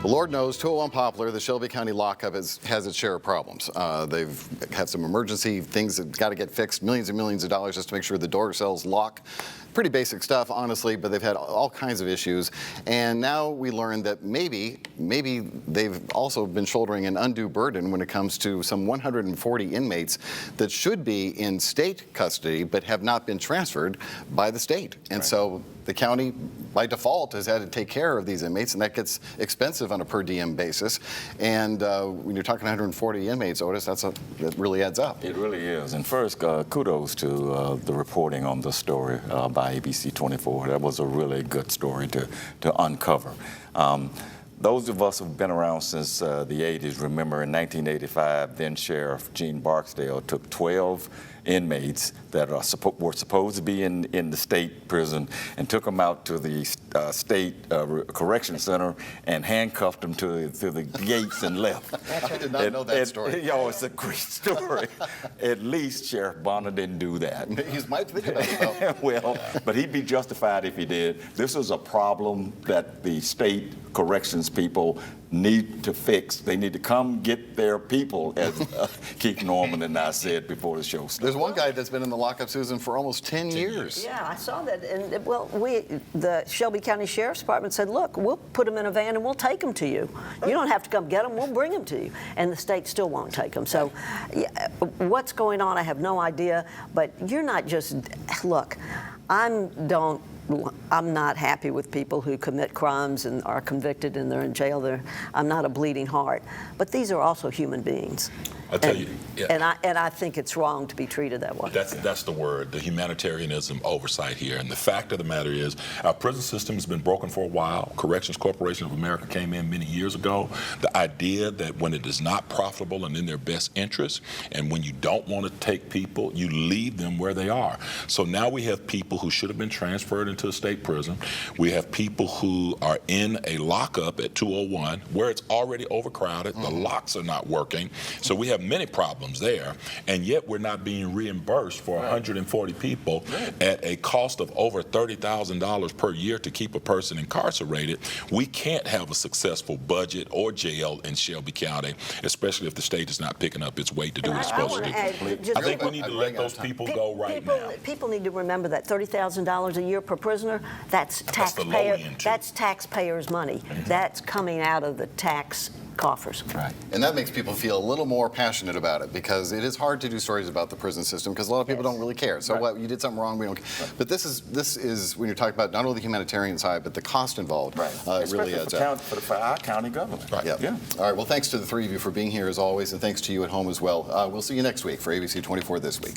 The Lord knows 201 Poplar, the Shelby County lockup, has its share of problems. They've had some emergency things that got to get fixed, millions and millions of dollars just to make sure the door cells lock. Pretty basic stuff, honestly, but they've had all kinds of issues. And now we learned that maybe they've also been shouldering an undue burden when it comes to some 140 inmates that should be in state custody but have not been transferred by the state. And so the county, by default, has had to take care of these inmates, and that gets expensive on a per diem basis. And when you're talking 140 inmates, Otis, that really adds up. It really is. And first, kudos to the reporting on the story by ABC24. That was a really good story to uncover. Those of us who've been around since the 80s remember in 1985, then Sheriff Gene Barksdale took 12 inmates that were supposed to be in the state prison and took them out to the state correction center and handcuffed them to the gates and left. I did not know that story. Oh, it's a great story. At least Sheriff Bonner didn't do that. He might think about it, though. Well, but he'd be justified if he did. This is a problem that the state corrections people need to fix. They need to come get their people, as Keith Norman and I said before the show started. There's one guy that's been in the lockup, Susan, for almost 10 years. Yeah, I saw that. And well, the Shelby County Sheriff's Department said, look, we'll put them in a van and we'll take them to you. You don't have to come get them, we'll bring them to you. And the state still won't take them. So yeah, what's going on, I have no idea. But you're not just, look, I'm not happy with people who commit crimes and are convicted and they're in jail. I'm not a bleeding heart. But these are also human beings. I tell you, yeah. And I think it's wrong to be treated that way. That's the word, the humanitarianism oversight here. And the fact of the matter is, our prison system has been broken for a while. Corrections Corporation of America came in many years ago. The idea that when it is not profitable and in their best interest, and when you don't want to take people, you leave them where they are. So now we have people who should have been transferred into a state prison. We have people who are in a lockup at 201 where it's already overcrowded. The locks are not working. So we have many problems there, and yet we're not being reimbursed for 140 people at a cost of over $30,000 per year to keep a person incarcerated. We can't have a successful budget or jail in Shelby County, especially if the state is not picking up its weight to do what it's supposed to do. I think we need to let those people go right now. People need to remember that $30,000 a year per prisoner, that's taxpayers' money. That's coming out of the tax coffers. Right. And that makes people feel a little more passionate about it, because it is hard to do stories about the prison system because a lot of people don't really care. So what, you did something wrong, we don't care. But this is when you're talking about not only the humanitarian side, but the cost involved. It really adds up. For our county government. Right. Yeah. All right. Well, thanks to the three of you for being here as always, and thanks to you at home as well. We'll see you next week for ABC24 This Week.